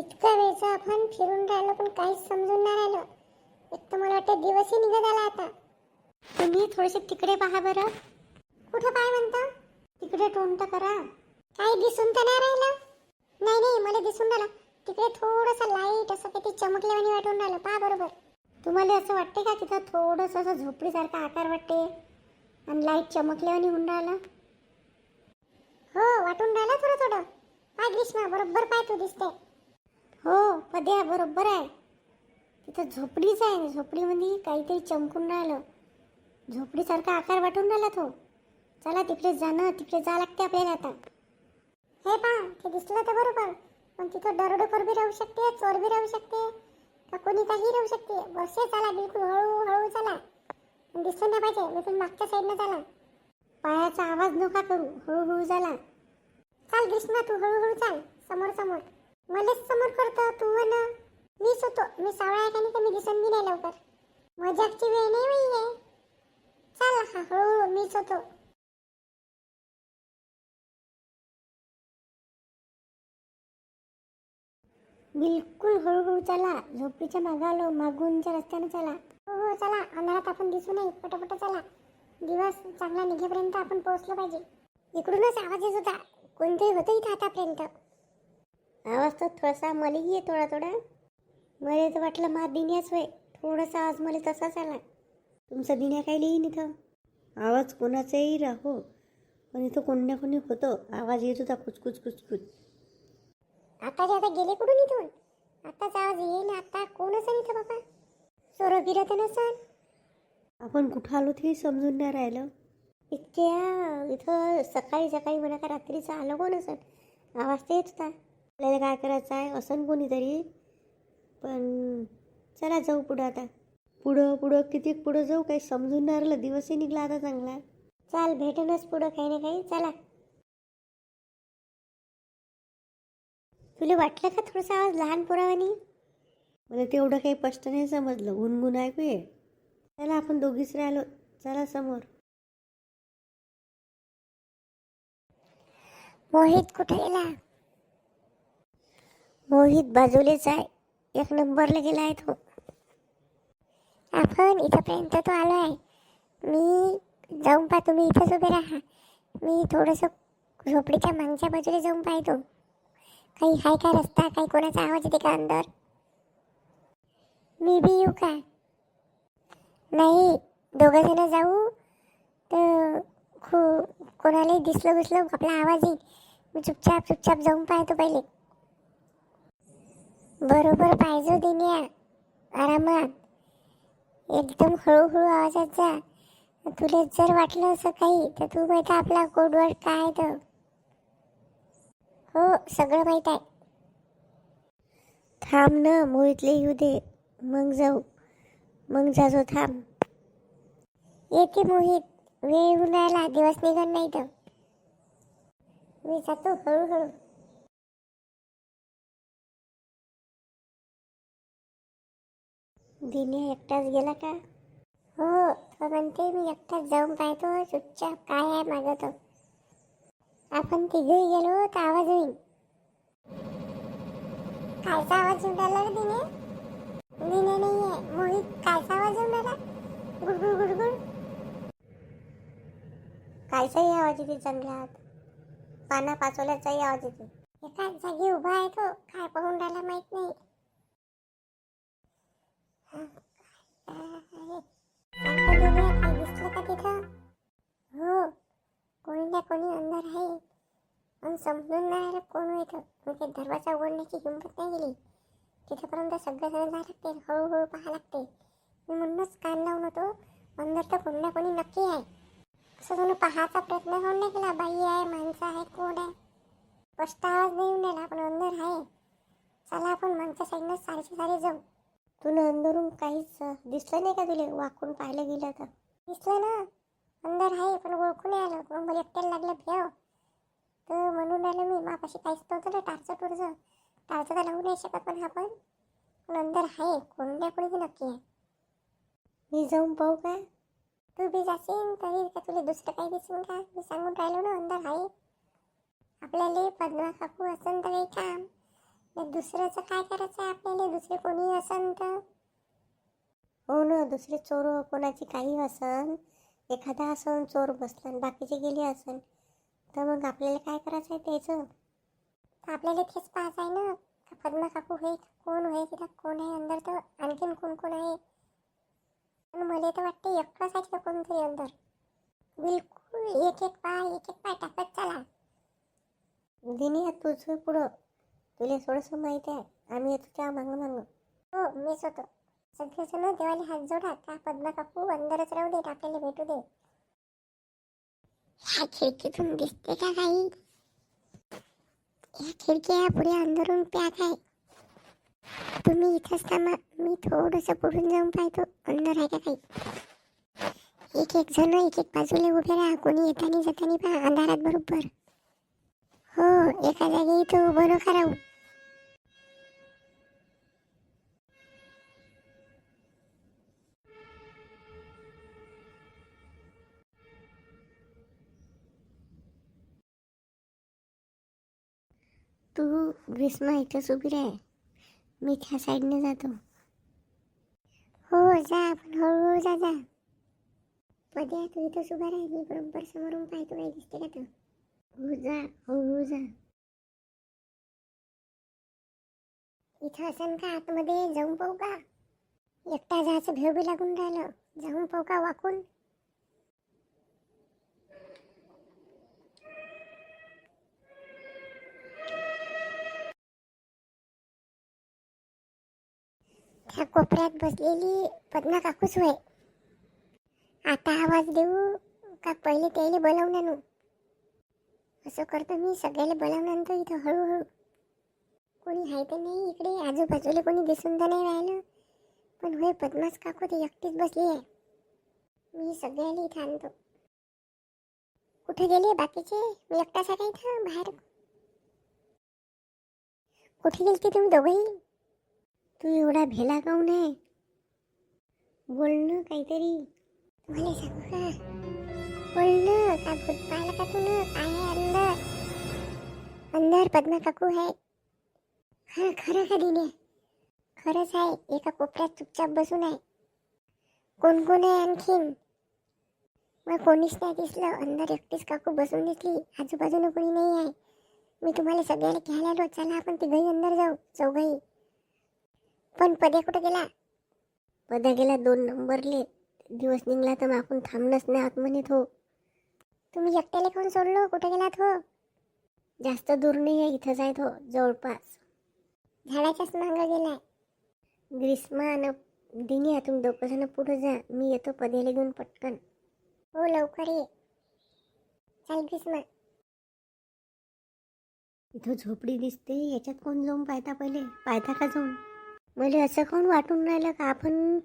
इतका वेळचं आपण फिरून राहिलो पण काहीच समजून नाही राहिलं. एक तर मला वाटतं दिवसही निघत आला आता. तुम्ही थोडेसे तिकडे पहा बरं. कुठं पाय म्हणता? तिकडे तोंड करा. काही दिसून तर नाही राहिलं. नाही नाही, मला दिसून राहिलं. तिकडे थोडंसं लाईट असं काही चमकल्यावानी वाटून राहिलं. पहा बरोबर. तुम्हाला असं वाटते का तिथं थोडंसं असं झोपडीसारखा आकार वाटते आणि लाईट चमकल्यावानी होऊन राहिलं? हो, वाटून राहिलं थोडं थोडं. पाय ग्रीष्मा, बरोबर पाय तू दिसते. हो पद्या, बरोबर आहे. तिथं झोपडीच आहे. झोपडीमध्ये काहीतरी चमकून राहिलं. झोपडीसारखा आकार वाटून राहिला तो. चला तिकडे जाणं, तिकडे जा लागते आपल्याला आता. हे पहा, ते दिसलं तर बरोबर. पण तिथं दरोडेखोर बी राहू शकते, चोर बी राहू शकते, का कोणी काही राहू शकते. बसे चला, बिलकुल हळूहळू चला. दिसून नाही पाहिजे, बिलकुल मागच्या साईडनं चला. पायाचा आवाज नका करू, हळूहळू चला. चाल ग्रीष्मा, तू हळूहळू चाल. समोर समोर. मलाच समोर करतो तू ना. मीच होतो. मी सावळा आहे का नाही, तर मी दिसून बी नाही लवकर. मजाकची वेळ नाही बाई आहे. चल हा, हळूहळू मीच होतो. बिलकुल हळूहळू चला. झोपडीच्या मागं आलो, मागूनच्या रस्त्याने चला. हो हो चला. अंधारात आपण दिसू नये, पटापट चला. दिवस चांगला निघेपर्यंत आपण पोहोचलो पाहिजे. इकडूनच आवाज येत होता. कोणतरी होतं इथं आतापर्यंत. आवाज तर थोडासा मलाही आहे, थोडा थोडा. मला तर वाटलं मा दिन्याच होय. थोडासा आवाज मला तसाच आला. तुमचा दिन्या काही लिहीन इथं. आवाज कोणाचाही राहो, पण इथं कोणी ना कोणी होतं. आवाज येत होता कुचकुच कुचकुच. आता गेले कुठून इथून? आताच आवाज येईल. आता कोणच आहे इथं बाबा? चोरं बिरत नसन. आपण कुठं आलो ते समजून नाही राहिलं. इतक्या इथं सकाळी सकाळी म्हणा का रात्रीचं आलं कोण असन? आवाज तर येत होता. आपल्याला काय करायचं आहे असं कोणीतरी. पण चला जाऊ पुढं आता. पुढं पुढं किती पुढं जाऊ काही समजून नाही राहिलं. दिवसही निघला आता चांगला. चाल भेटूनच पुढं काही ना काही. चला. तुला वाटलं का थोडासा आवाज लहान पोरावानी? मला तेवढं काही स्पष्ट नाही समजलं. गुणगुण ऐकू ये. चला आपण दोघीच राहिलो. चला समोर. मोहित कुठे गेला? मोहित बाजूलेच आहे. एक नंबरला गेला आहे तो. आपण इथंपर्यंत तो आलो आहे. मी जाऊन पहा. तुम्ही इथंच उभे राहा. मी थोडंसं झोपडीच्या मागच्या बाजूला जाऊन पाहतो. काही हाय का रस्ता? काही कोणाचा आवाज येते का अंदर? मी बी येऊ का? नाही, दोघं जण जाऊ तर कोणालाही दिसलं घुसलं आपला आवाज येईल. मी चुपचाप चुपचाप जाऊन पाहतो पहिले. बरोबर पाहिजे दिन्या. आरामात. एकदम हळूहळू आवाजात जा. तुला जर वाटलं असं काही तर तू माहित आपला कोडवर्ड काय तर. हो, सगळं माहीत आहे. थांब ना, मोहितले येऊ दे, मग जाऊ. मग जाजो, थांब. येते मोहित. वेळ येऊन राहिला. दिवस निघत नाही तर मी जातो हळूहळू. दिने एकटाच गेला का? हो, तो म्हणते मी एकटाच जाऊन पाहतो चुपचाप काय आहे माझं तो. आपण तिघही गेलो तर आवाज होईल. कायचा आवाज येऊन राहिला रे दिने? दिने नाहीये, मोहित. कायचा आवाज येऊन राहिला? गुडगुड गुडगुड. कायचाही आवाज येते जंगलात. पाना पाचोल्याचाही आवाज येते. एकाच जागी उभा आहे तो. काय पाहून राहिला माहित नाही. काही दिसलं का तिथं? हो, कोणी ना कोणी अंदर आहे. पण समजून नाही आलं कोण येतं. मी ते दरवाजा उघडण्याची हिंमत नाही गेली. तिथंपर्यंत सगळेजण जायला लागते. हळूहळू पाहा लागते. मी म्हणूनच कान लावून होतो. अंदर तर कोणी ना कोणी नक्की आहे. असं तुम्ही पाहायचा प्रयत्न करून नाही केला. बाई आहे, माणसं आहे, कोण आहे? स्पष्ट आवाज नाही येऊन राहिला पण अंदर आहे. चला आपण मागच्या साईडनं सारखे सारे जाऊ. तुला अंदरून काहीच दिसलं नाही का? तुला वाकून पाहायला गेलं तर दिसलं ना. अंदर आहे पण ओळखून नाही आलं. मग मला एकट्याला लागलं भेव. तर म्हणून राहिलं मी. मापाशी काहीच नव्हतं ना. टारचं टुरचं तर लावू नाही शकत पण पण अंदर आहे. कोणी ना कोणी नक्की आहे. मी जाऊन पाहू का? तू बी जाशील तरी का तुला दुसरं काही दिसून का? मी सांगून राहिलो ना अंदर आहे. आपल्याला पद्मा काकू असेल तर काही काम. दुसऱ्याचं काय करायचं आहे आपल्याला? दुसरे कोणी असन तर? हो ना, दुसरे चोर कोणाची काही असन, एखादा असन चोर बसला आणि बाकीचे गेले असन, तर मग आपल्याला काय करायचं आहे त्याचं? तर आपल्याला तेच पाहायचं आहे ना, का पद्मा काकू हे कोण आहे, तिला कोण आहे अंदर, तर आणखीन कोण कोण आहे. पण मला तर वाटते एकटाच आहे तिथं कोणतरी अंदर. बिलकुल एक एक पाय टाकत चला. दिनी तुझं पुढं, तुला थोडंसं माहिती आहे, आम्ही येतो त्या मागं. हो, मीच होतो. सगळेजण देवाला हात जोडा, का पद्मा काकू अंदरच राहू देत, आपल्याला भेटू दे. ह्या खिडकीतून दिसते का काही? या खिडकी पुढे अंदरून पॅक आहे. तुम्ही इथंच थांबा, मी थोडंसं पुढून जाऊन पाहतो अंदर आहे का काही. एक एक जण एक एक बाजूला उभे राहा, कोणी येतानी जातानी पहा अंधारात बरोबर. हो, एका जागी इथं उभं नका राहू. तू ग्रीष्मा इथंच उभी राह, मी त्या साईडने जातो. हो जा, पण हळूहळू जा जा. पद्या तू इथंच उभा राह, मी बरोबर समोरून पाहतो काही दिसते का तर. हो जा, हळूहळू जा. इथं असन का आतमध्ये जाऊन पाहू का? एकटा जायचं भेव बी लागून राहिलं, जाऊन पाहू का वाकून? त्या कोपऱ्यात बसलेली पद्मा काकूच होय. आता आवाज देऊ का पहिले त्याला बोलावून आणू? असं करतो मी, सगळ्याला बोलावून आणतो इथं हळूहळू. कोणी आहे तर नाही इकडे, आजूबाजूला कोणी दिसून तर नाही राहिलं. पण होय, पद्माच काकू ती एकटीच बसली आहे. मी सगळ्याला इथं आणतो. कुठे गेले बाकीचे? मी एकटाच आहे का इथं बाहेर? कुठे गेलते तुम्ही दोघंही? तू एवढा भेला काऊन आहे? बोल ना काहीतरी. मला सांगू का? बोल ना, का भूत पाहिलं का तू? काय आहे अंदर? अंदर पद्मा काकू आहे. खरं का दिने? खरंच आहे, एका कोपऱ्यात चुपचाप बसून आहे. कोण कोण आहे आणखीन? मग कोणीच नाही दिसलं, अंदर एकटीच काकू बसून दिसली, आजूबाजूला कोणी नाही आहे. मी तुम्हाला सगळ्याला घ्यायला आलो, चला आपण तिघही अंदर जाऊ, चौघही. पण पद्या कुठे गेला? पद्या गेला 2 नंबरले. दिवस निघला तर आपण थांबणंच नाही आत म्हणत हो. तुम्ही एकट्याला कोण सोडलो? कुठे गेलात हो? जास्त दूर नाही आहे, इथंच आहे तो जवळपास. झाडाच्याच मागं गेलाय. ग्रीष्मा न दिनी तुम्ही दोघं जण पुढे जा, मी येतो पद्याला घेऊन पटकन. हो, लवकर ये. चल ग्रीष्मा. इथं झोपडी दिसते, याच्यात कोण जाऊन पाहता पहिले? पाहता का जाऊन? मला असं कोण वाटून राहिलं का आपण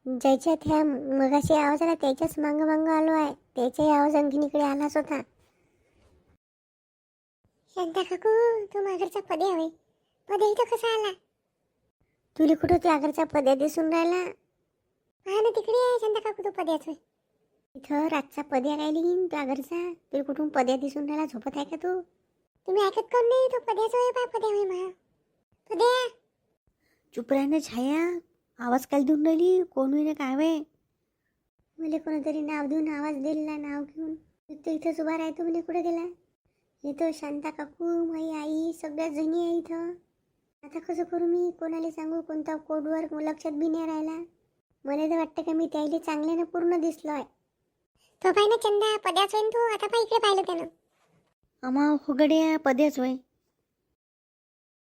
ज्याच्यात ह्या मगाशी आवाज आला त्याच्याच मागं आलो आहे. त्याचाही आवाज आणखीन इकडे आलाच होता. शांता काकू, तू मागरचा पद्या हवे. पद्या इथं कसा आला? तुला कुठं त्या आगरचा पद्या दिसून राहिला? हा ना, तिकडे आहे शांता काकू, तो पद्याच होय. इथं रातचा पद्या राहिली त्या घरचा, तुला कुठून पद्या दिसून राहिला? झोपत आहे का तू? तुम्ही ऐकत कोण नाही? तो पद्याच होय, बा पद्या होय मा. पद्या चुप राह ना छाया, आवाज काय देऊन राहिली? कोण होईना काय वे? मला कोणतरी नाव देऊन आवाज दिला, नाव घेऊन. तो इथंच उभा राहतो, म्हणे कुठे गेला? इथं शांता काकू, माझी आई, सगळ्या जणी आहे इथं. आता कसं करू मी? कोणाला सांगू? कोणता कोडवर लक्षात बी नाही राहिला. मला तर वाटतं का मी त्याला चांगल्यानं पूर्ण दिसलोय. तो पाय ना चंदा, पद्याच होईन तू. आता पाय इकडे पाहिलं त्यानं. अमा फुगड्या पद्याच होय.